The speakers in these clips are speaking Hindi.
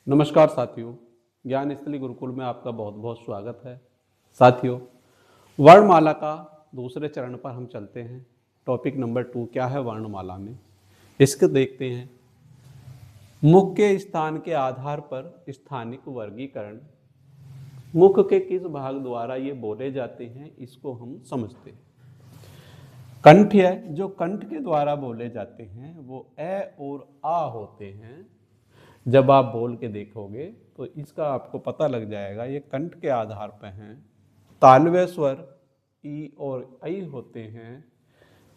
नमस्कार साथियों, ज्ञान स्थली गुरुकुल में आपका बहुत बहुत स्वागत है। साथियों, वर्णमाला का दूसरे चरण पर हम चलते हैं। टॉपिक नंबर 2 क्या है वर्णमाला में, इसको देखते हैं। मुख के स्थान के आधार पर स्थानिक वर्गीकरण। मुख के किस भाग द्वारा ये बोले जाते हैं, इसको हम समझते हैं। कंठ है, जो कंठ के द्वारा बोले जाते हैं वो ए और आ होते हैं। जब आप बोल के देखोगे तो इसका आपको पता लग जाएगा, ये कंठ के आधार पर हैं। तालव्य स्वर ई और ऐ होते हैं,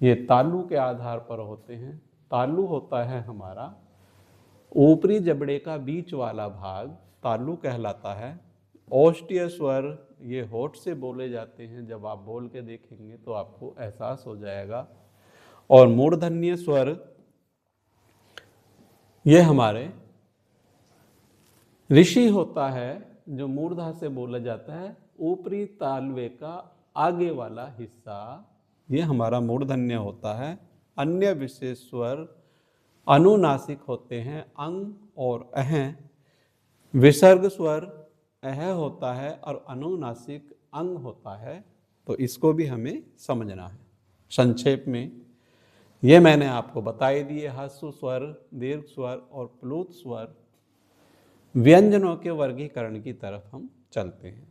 ये तालु के आधार पर होते हैं। तालु होता है हमारा ऊपरी जबड़े का बीच वाला भाग, तालु कहलाता है। औष्ठ्य स्वर ये होठ से बोले जाते हैं। जब आप बोल के देखेंगे तो आपको एहसास हो जाएगा। और मूर्धन्य स्वर ये हमारे ऋषि होता है, जो मूर्धा से बोला जाता है। ऊपरी तालवे का आगे वाला हिस्सा ये हमारा मूर्धन्य होता है। अन्य विशेष स्वर अनुनासिक होते हैं, अंग और अह। विसर्ग स्वर अह होता है और अनुनासिक अंग होता है। तो इसको भी हमें समझना है। संक्षेप में ये मैंने आपको बताई दिए। ह्रस्व स्वर, दीर्घ स्वर और प्लुत स्वर। व्यंजनों के वर्गीकरण की तरफ हम चलते हैं।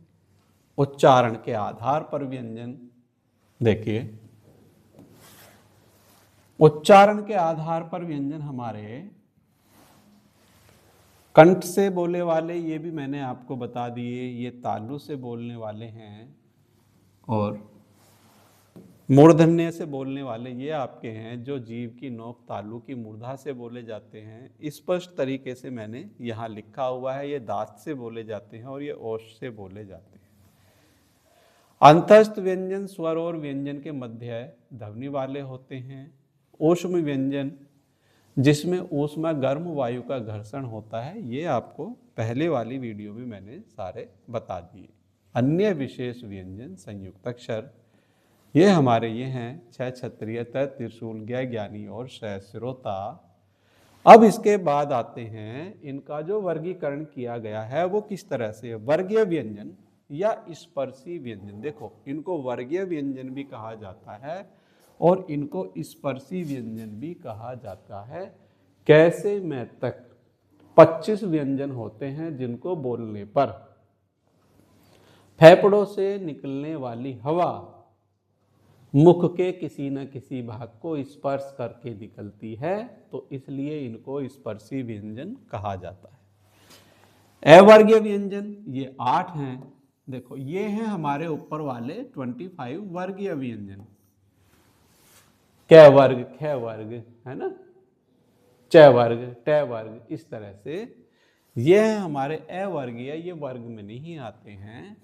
उच्चारण के आधार पर व्यंजन देखिए। उच्चारण के आधार पर व्यंजन हमारे कंठ से बोले वाले ये भी मैंने आपको बता दिए, ये तालु से बोलने वाले हैं। और मूर्धन्य से बोलने वाले ये आपके हैं, जो जीव की नोक तालु की मूर्धा से बोले जाते हैं। स्पष्ट तरीके से मैंने यहाँ लिखा हुआ है, ये दांत से बोले जाते हैं और ये ओष्ठ से बोले जाते हैं। अंतस्थ व्यंजन स्वर और व्यंजन के मध्य ध्वनि वाले होते हैं। ऊष्म व्यंजन जिसमें ऊष्मा गर्म वायु का घर्षण होता है, ये आपको पहले वाली वीडियो में मैंने सारे बता दिए। अन्य विशेष व्यंजन संयुक्त अक्षर ये हमारे ये हैं छह क्षत्रिय, त त्रिशूल, ज्ञ ज्ञानी और श श्रोता। अब इसके बाद आते हैं, इनका जो वर्गीकरण किया गया है वो किस तरह से। वर्गीय व्यंजन या स्पर्शी व्यंजन। देखो, इनको वर्गीय व्यंजन भी कहा जाता है और इनको स्पर्शी व्यंजन भी कहा जाता है। कैसे में तक 25 व्यंजन होते हैं जिनको बोलने पर फेफड़ों से निकलने वाली हवा मुख के किसी न किसी भाग को स्पर्श करके निकलती है, तो इसलिए इनको स्पर्शी व्यंजन कहा जाता है। अवर्गीय व्यंजन ये 8 हैं। देखो, ये हैं हमारे ऊपर वाले 25 वर्गीय व्यंजन। क वर्ग, ख वर्ग, है ना, च वर्ग, ट वर्ग, इस तरह से ये हैं हमारे अवर्गीय। ये वर्ग में नहीं आते हैं।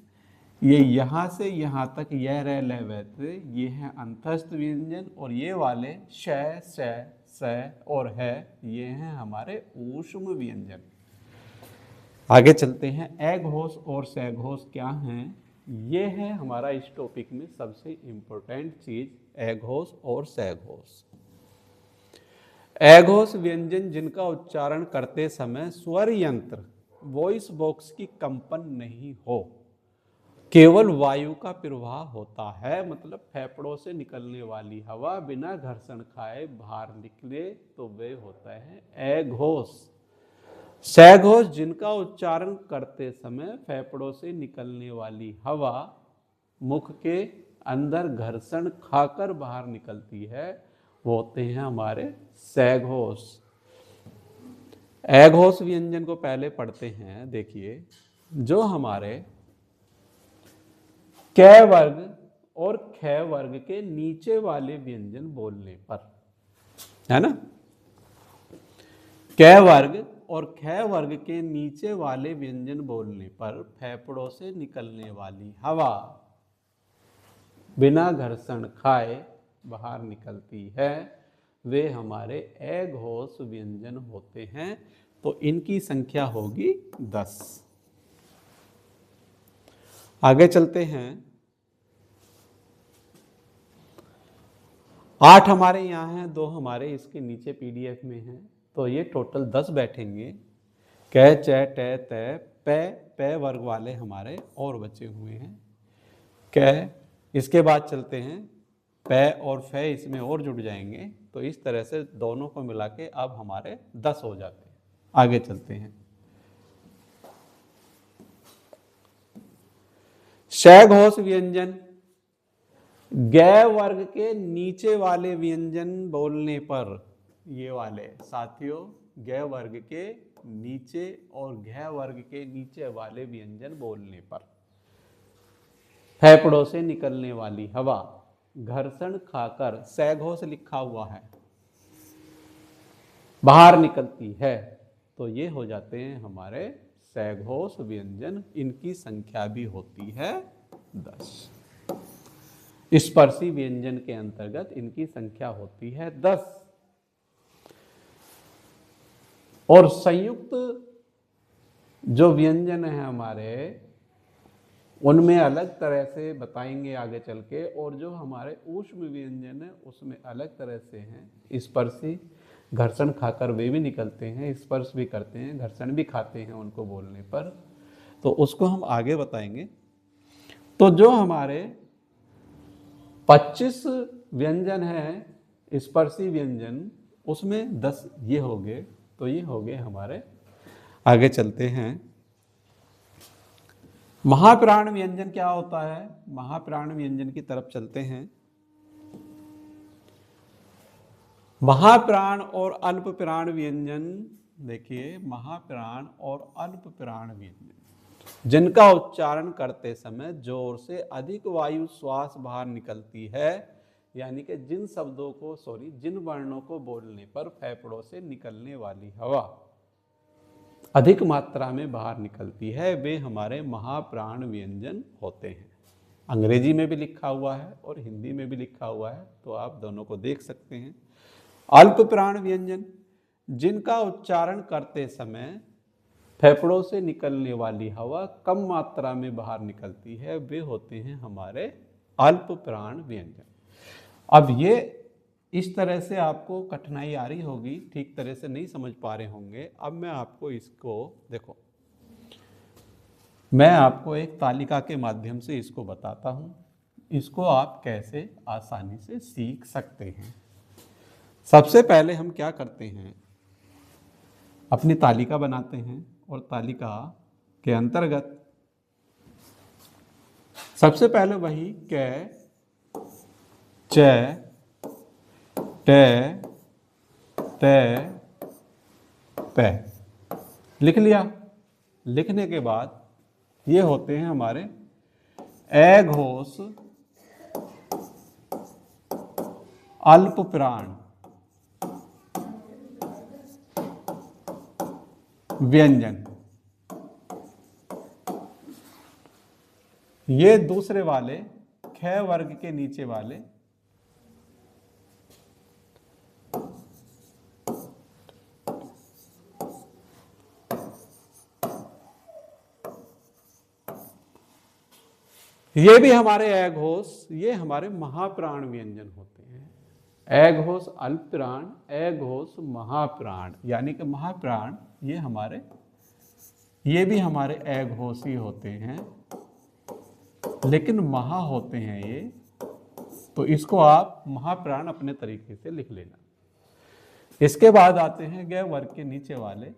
ये यहाँ से यहाँ तक यह रह ल वैत, ये हैं अंतस्थ व्यंजन। और ये वाले श, स और है, ये हैं हमारे ऊष्म व्यंजन। आगे चलते हैं। अ घोष और स घोष क्या हैं। ये है हमारा इस टॉपिक में सबसे इंपॉर्टेंट चीज, अ घोष और स घोष। अ घोष व्यंजन जिनका उच्चारण करते समय स्वर यंत्र, वॉइस बॉक्स की कंपन नहीं हो, केवल वायु का प्रवाह होता है। मतलब फेफड़ों से निकलने वाली हवा बिना घर्षण खाए बाहर निकले, तो वे होता है अ घोष। स घोष जिनका उच्चारण करते समय फेफड़ों से निकलने वाली हवा मुख के अंदर घर्षण खाकर बाहर निकलती है, वो होते हैं हमारे स घोष। अ घोष व्यंजन को पहले पढ़ते हैं। देखिए, जो हमारे क वर्ग और ख वर्ग के नीचे वाले व्यंजन बोलने पर, है ना, क वर्ग और ख वर्ग के नीचे वाले व्यंजन बोलने पर फेफड़ों से निकलने वाली हवा बिना घर्षण खाए बाहर निकलती है, वे हमारे अ घोष व्यंजन होते हैं। तो इनकी संख्या होगी 10। आगे चलते हैं। 8 हमारे यहाँ हैं, 2 हमारे इसके नीचे PDF में हैं, तो ये टोटल 10 बैठेंगे। कै च टे तै पै पै वर्ग वाले हमारे और बचे हुए हैं। कै, इसके बाद चलते हैं पै और फै इसमें और जुड़ जाएंगे, तो इस तरह से दोनों को मिला के अब हमारे 10 हो जाते हैं। आगे चलते हैं। शैघोष व्यंजन, गै वर्ग के नीचे वाले व्यंजन बोलने पर, ये वाले साथियों गै वर्ग के नीचे और घै वर्ग के नीचे वाले व्यंजन बोलने पर फेफड़ों से निकलने वाली हवा घर्षण खाकर, सैघोष लिखा हुआ है, बाहर निकलती है, तो ये हो जाते हैं हमारे सैघोष व्यंजन। इनकी संख्या भी होती है 10। स्पर्शी व्यंजन के अंतर्गत इनकी संख्या होती है 10। और संयुक्त जो व्यंजन है हमारे, उनमें अलग तरह से बताएंगे आगे चल के, और जो हमारे ऊष्म व्यंजन है उसमें अलग तरह से हैं। स्पर्शी घर्षण खाकर वे भी निकलते हैं, स्पर्श भी करते हैं, घर्षण भी खाते हैं उनको बोलने पर, तो उसको हम आगे बताएंगे। तो जो हमारे 25 व्यंजन है स्पर्शी व्यंजन, उसमें 10 ये हो गए, तो ये हो गए हमारे। आगे चलते हैं। महाप्राण व्यंजन क्या होता है? महाप्राण व्यंजन की तरफ चलते हैं। महाप्राण और अल्प प्राण व्यंजन, देखिए महाप्राण और अल्प प्राण व्यंजन जिनका उच्चारण करते समय जोर से अधिक वायु श्वास बाहर निकलती है, यानी कि जिन वर्णों को बोलने पर फेफड़ों से निकलने वाली हवा अधिक मात्रा में बाहर निकलती है, वे हमारे महाप्राण व्यंजन होते हैं। अंग्रेजी में भी लिखा हुआ है और हिंदी में भी लिखा हुआ है, तो आप दोनों को देख सकते हैं। अल्प प्राण व्यंजन जिनका उच्चारण करते समय फेफड़ों से निकलने वाली हवा कम मात्रा में बाहर निकलती है, वे होते हैं हमारे अल्प प्राण व्यंजन। अब ये इस तरह से आपको कठिनाई आ रही होगी, ठीक तरह से नहीं समझ पा रहे होंगे। अब मैं आपको इसको देखो, मैं आपको एक तालिका के माध्यम से इसको बताता हूं, इसको आप कैसे आसानी से सीख सकते हैं। सबसे पहले हम क्या करते हैं, अपनी तालिका बनाते हैं और तालिका के अंतर्गत सबसे पहले वही कै च टे तै पै लिख लिया। लिखने के बाद ये होते हैं हमारे अघोष अल्प प्राण व्यंजन। ये दूसरे वाले ख वर्ग के नीचे वाले ये भी हमारे अघोष, ये हमारे महाप्राण व्यंजन होते हैं। अघोष अल्प प्राण, अघोष महाप्राण, यानी कि महाप्राण ये भी हमारे अघोष ही होते हैं, लेकिन महा होते हैं ये, तो इसको आप महाप्राण अपने तरीके से लिख लेना। इसके बाद आते हैं गै वर्ग के नीचे वाले,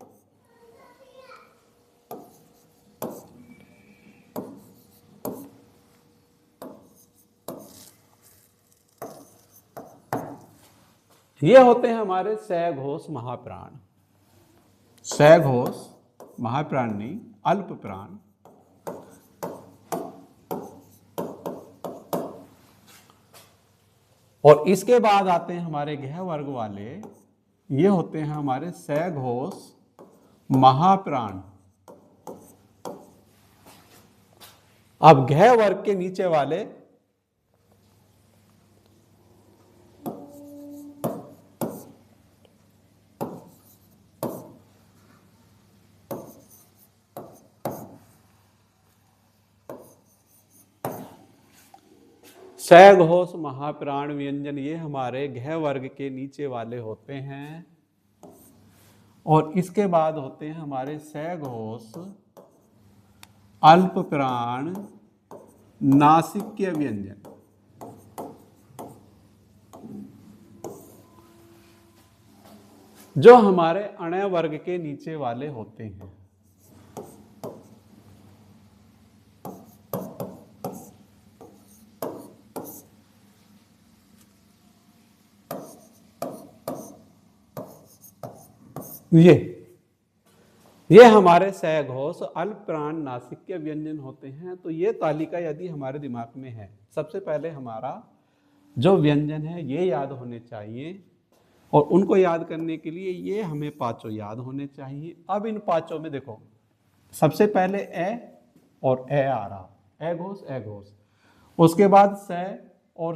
ये होते हैं हमारे सैघोष महाप्राण। सैघोष महाप्राण नहीं, अल्प प्राण। और इसके बाद आते हैं हमारे घ वर्ग वाले, ये होते हैं हमारे सैघोष महाप्राण। अब घ वर्ग के नीचे वाले सैघोष महाप्राण व्यंजन, ये हमारे घ वर्ग के नीचे वाले होते हैं। और इसके बाद होते हैं हमारे सघोष, अल्प प्राण, नासिक्य व्यंजन। जो हमारे अण्य वर्ग के नीचे वाले होते हैं। ये हमारे सघोष, अल्प प्राण, नासिक्य व्यंजन होते हैं। तो ये तालिका यदि हमारे दिमाग में है, सबसे पहले हमारा जो व्यंजन है ये याद होने चाहिए, और उनको याद करने के लिए ये हमें पांचों याद होने चाहिए। अब इन पांचों में देखो, सबसे पहले ए और ए आ रहा, ए घोष ए घोष, उसके बाद स और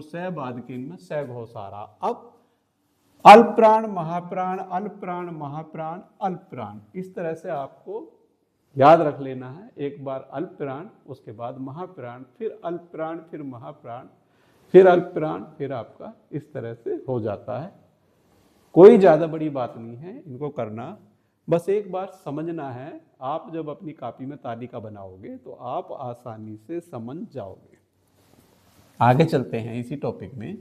स बाद के इनमें स घोष आ रहा। अब अल्प प्राण, महाप्राण, अल्प प्राण, महाप्राण, अल्प प्राण, इस तरह से आपको याद रख लेना है। एक बार अल्प प्राण, उसके बाद महाप्राण, फिर अल्प प्राण, फिर महाप्राण, फिर अल्प प्राण, फिर आपका इस तरह से हो जाता है। कोई ज़्यादा बड़ी बात नहीं है इनको करना, बस एक बार समझना है। आप जब अपनी कॉपी में तालिका बनाओगे तो आप आसानी से समझ जाओगे। आगे चलते हैं इसी टॉपिक में।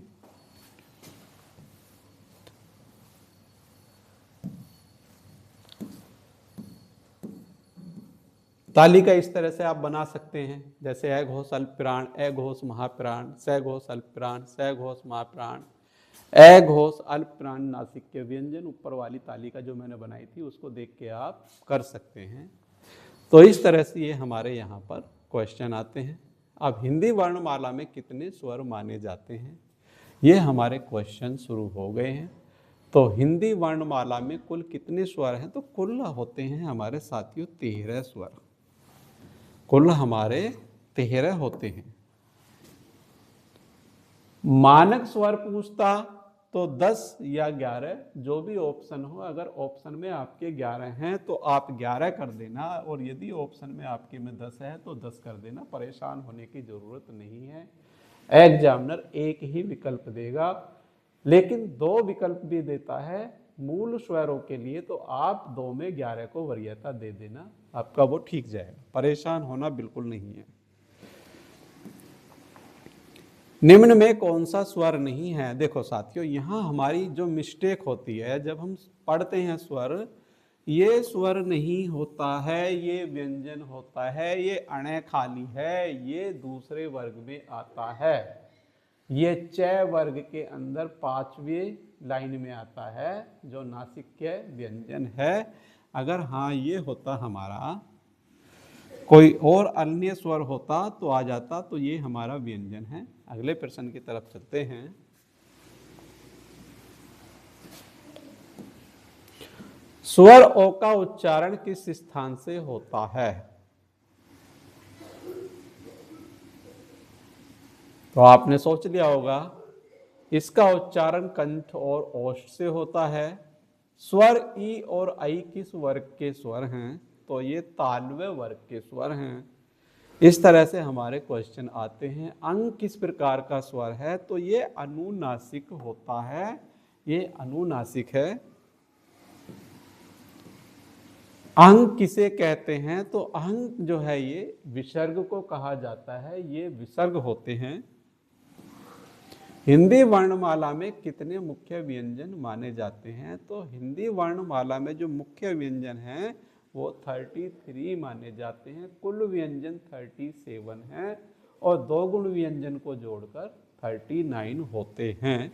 तालिका इस तरह से आप बना सकते हैं, जैसे ए घोष अल्प प्राण, ए घोष महाप्राण, स घोष अल्प प्राण, स घोष महाप्राण, ए घोष अल्प प्राण, नासिक्य व्यंजन। ऊपर वाली तालिका जो मैंने बनाई थी उसको देख के आप कर सकते हैं। तो इस तरह से ये हमारे यहाँ पर क्वेश्चन आते हैं। अब हिंदी वर्णमाला में कितने स्वर माने जाते हैं, ये हमारे क्वेश्चन शुरू हो गए हैं। तो हिंदी वर्णमाला में कुल कितने स्वर हैं, तो कुल होते हैं हमारे साथियों 13 स्वर। कुल हमारे 13 होते हैं। मानक स्वर पूछता तो 10 या 11, जो भी ऑप्शन हो। अगर ऑप्शन में आपके 11 हैं तो आप 11 कर देना, और यदि ऑप्शन में आपके में 10 है तो 10 कर देना। परेशान होने की जरूरत नहीं है। एग्जामिनर एक ही विकल्प देगा, लेकिन 2 विकल्प भी देता है मूल स्वरों के लिए, तो आप 2 में 11 को वरीयता दे देना, आपका वो ठीक जाएगा। परेशान होना बिल्कुल नहीं है। निम्न में कौन सा स्वर नहीं है? देखो साथियों, यहाँ हमारी जो मिस्टेक होती है जब हम पढ़ते हैं स्वर, ये स्वर नहीं होता है, ये व्यंजन होता है, ये अण्य खाली है, ये दूसरे वर्ग में आता है। ये च वर्ग के अंदर 5वें लाइन में आता है, जो नासिक्य व्यंजन है। अगर हाँ ये होता हमारा, कोई और अन्य स्वर होता तो आ जाता, तो ये हमारा व्यंजन है। अगले प्रश्न की तरफ चलते हैं। स्वर ओ का उच्चारण किस स्थान से होता है? तो आपने सोच लिया होगा, इसका उच्चारण कंठ और ओष्ठ से होता है। स्वर ई और आई किस वर्ग के स्वर हैं? तो ये तालव्य वर्ग के स्वर हैं। इस तरह से हमारे क्वेश्चन आते हैं। अंग किस प्रकार का स्वर है? तो ये अनुनासिक होता है, ये अनुनासिक है। अंग किसे कहते हैं? तो अंग जो है ये विसर्ग को कहा जाता है, ये विसर्ग होते हैं। हिंदी वर्णमाला में कितने मुख्य व्यंजन माने जाते हैं? तो हिंदी वर्णमाला में जो मुख्य व्यंजन हैं वो 33 माने जाते हैं। कुल व्यंजन 37 हैं, और 2 गुण व्यंजन को जोड़कर 39 होते हैं।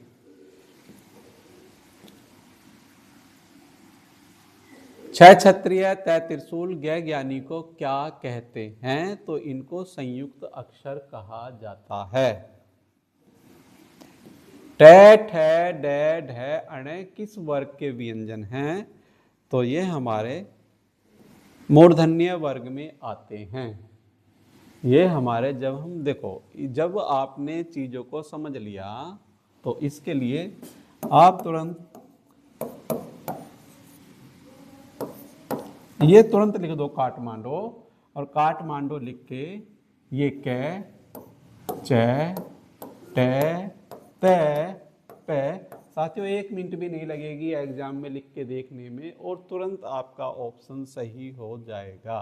छह क्षत्रिय, तय त्रिशूल, ज्ञ ज्ञानी को क्या कहते हैं? तो इनको संयुक्त अक्षर कहा जाता है। ट, ठ, ड, ढ, अण किस वर्ग के व्यंजन हैं? तो ये हमारे मूर्धन्य वर्ग में आते हैं। ये हमारे, जब हम देखो, जब आपने चीजों को समझ लिया तो इसके लिए आप तुरंत लिख दो काठमांडू, और काठमांडू लिख के ये क, च, ट, त, प साथियों 1 मिनट भी नहीं लगेगी एग्जाम में लिख के देखने में और तुरंत आपका ऑप्शन सही हो जाएगा।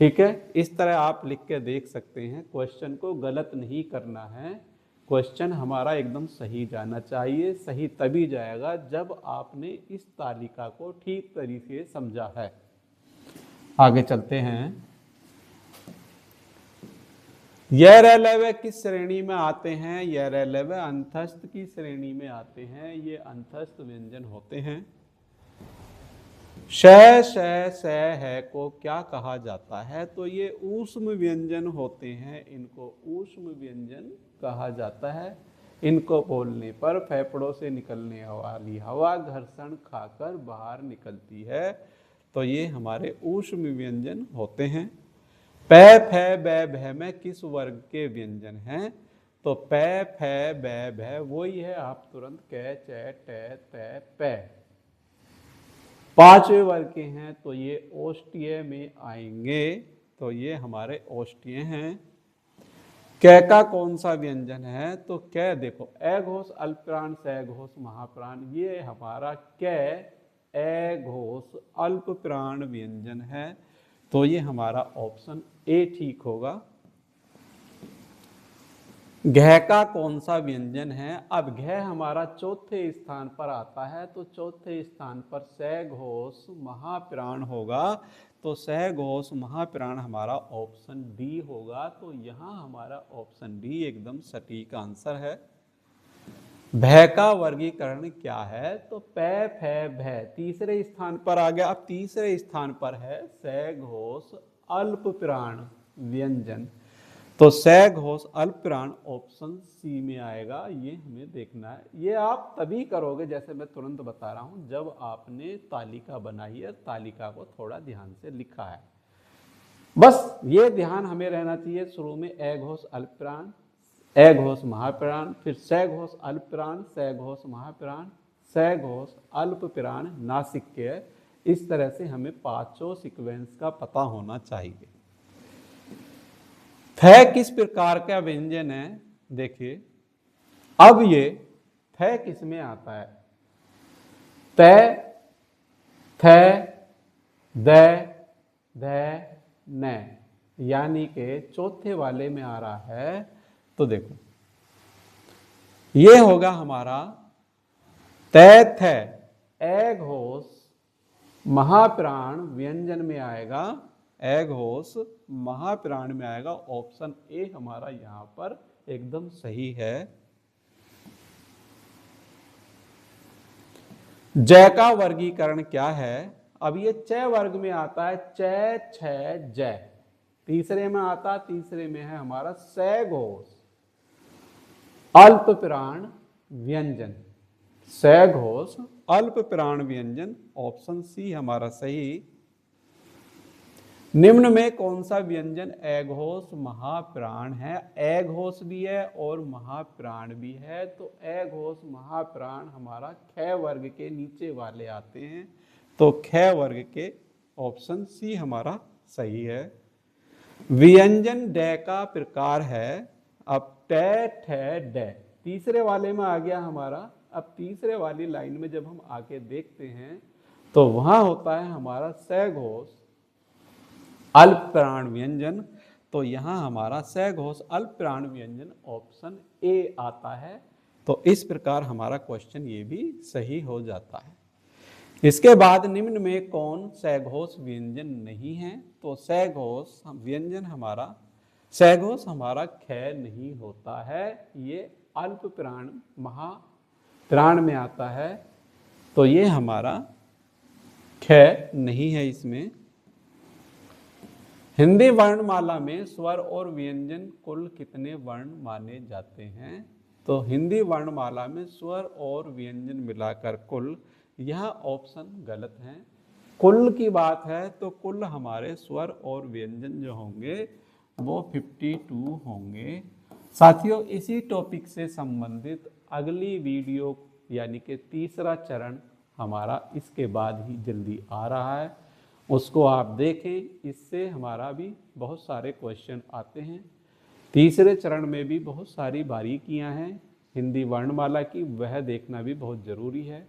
ठीक है, इस तरह आप लिख के देख सकते हैं। क्वेश्चन को गलत नहीं करना है, क्वेश्चन हमारा एकदम सही जाना चाहिए। सही तभी जाएगा जब आपने इस तालिका को ठीक तरीके से समझा है। आगे चलते हैं। यह रेलवे किस श्रेणी में आते हैं? यह रेलवे अंतस्थ की श्रेणी में आते हैं। ये अंतस्थ व्यंजन होते हैं। श है को क्या कहा जाता है? तो ये ऊष्म व्यंजन होते हैं, इनको ऊष्म व्यंजन कहा जाता है। इनको बोलने पर फेफड़ों से निकलने वाली हवा घर्षण खाकर बाहर निकलती है। तो ये हमारे ऊष्म व्यंजन होते हैं। पै फै बै भै में किस वर्ग के व्यंजन हैं? तो पै फै बै भै वही है, आप तुरंत कै चै टै तै पै। 5वें वर्ग के हैं तो ये ओष्ठीय में आएंगे। तो ये हमारे ओष्ठीय हैं। कै का कौन सा व्यंजन है? तो कै देखो ए घोष अल्पप्राण सै घोष महाप्राण, ये हमारा कै ए घोष अल्पप्राण व्यंजन है। तो ये हमारा ऑप्शन ए ठीक होगा। घ का कौन सा व्यंजन है? अब घ हमारा चौथे स्थान पर आता है, तो चौथे स्थान पर सै घोष महाप्राण होगा। तो सै घोष महाप्राण हमारा ऑप्शन डी होगा। तो यहाँ हमारा ऑप्शन डी एकदम सटीक आंसर है। भय का वर्गीकरण क्या है? तो पै फै भै तीसरे स्थान पर आ गया। अब तीसरे स्थान पर है सै घोष अल्पप्राण व्यंजन। तो सै घोष अल्पप्राण ऑप्शन सी में आएगा। ये हमें देखना है। ये आप तभी करोगे, जैसे मैं तुरंत बता रहा हूं, जब आपने तालिका बनाई है, तालिका को थोड़ा ध्यान से लिखा है। बस ये ध्यान हमें रहना चाहिए। शुरू में ए घोष अल्पप्राण, ए घोष महाप्राण, फिर सै घोष अल्पप्राण, सै घोष महाप्राण, सै घोष अल्पप्राण नासिक्य। इस तरह से हमें 5 सीक्वेंस का पता होना चाहिए। थ किस प्रकार का व्यंजन है? देखिए अब ये थ किस में आता है? त, थ, द, ध, न, यानी के चौथे वाले में आ रहा है। तो देखो ये होगा हमारा त थ, ए घोष महाप्राण व्यंजन में आएगा। ए घोष महाप्राण में आएगा। ऑप्शन ए हमारा यहां पर एकदम सही है। जय का वर्गीकरण क्या है? अब ये च वर्ग में आता है। च छ जय तीसरे में आता, तीसरे में है हमारा सै घोष अल्पप्राण व्यंजन। सै घोष अल्पप्राण व्यंजन, ऑप्शन सी हमारा सही। निम्न में कौन सा व्यंजन अघोष महाप्राण है? अघोष भी है और महाप्राण भी है। तो अघोष महाप्राण हमारा ख वर्ग के नीचे वाले आते हैं। तो ख वर्ग के ऑप्शन सी हमारा सही है। व्यंजन ड का प्रकार है। अब ट ठ ड तीसरे वाले में आ गया हमारा। अब तीसरे वाली लाइन में जब हम आके देखते हैं तो वहां होता है हमारा सै घोष अल्पप्राण व्यंजन। तो यहां हमारा सै घोष अल्पप्राण व्यंजन ऑप्शन ए आता है। तो इस प्रकार हमारा क्वेश्चन ये भी सही हो जाता है। इसके बाद निम्न में कौन सैघोष व्यंजन नहीं है? तो सैघोष व्यंजन हमारा सैघोष हमारा ख नहीं होता है। ये अल्पप्राण महाप्राण में आता है। तो ये हमारा ख नहीं है इसमें। हिंदी वर्णमाला में स्वर और व्यंजन कुल कितने वर्ण माने जाते हैं? तो हिंदी वर्णमाला में स्वर और व्यंजन मिलाकर कुल, यह ऑप्शन गलत है। कुल की बात है तो कुल हमारे स्वर और व्यंजन जो होंगे वो 52 होंगे। साथियों इसी टॉपिक से संबंधित अगली वीडियो यानी कि तीसरा चरण हमारा इसके बाद ही जल्दी आ रहा है, उसको आप देखें। इससे हमारा भी बहुत सारे क्वेश्चन आते हैं। तीसरे चरण में भी बहुत सारी बारीकियां हैं। हिंदी वर्णमाला की, वह देखना भी बहुत ज़रूरी है।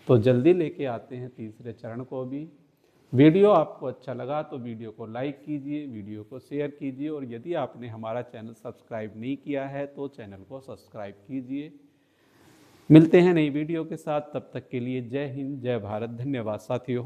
तो जल्दी लेके आते हैं तीसरे चरण को भी। वीडियो आपको अच्छा लगा तो वीडियो को लाइक कीजिए, वीडियो को शेयर कीजिए, और यदि आपने हमारा चैनल सब्सक्राइब नहीं किया है तो चैनल को सब्सक्राइब कीजिए। मिलते हैं नई वीडियो के साथ, तब तक के लिए जय हिंद, जय भारत, धन्यवाद साथियों।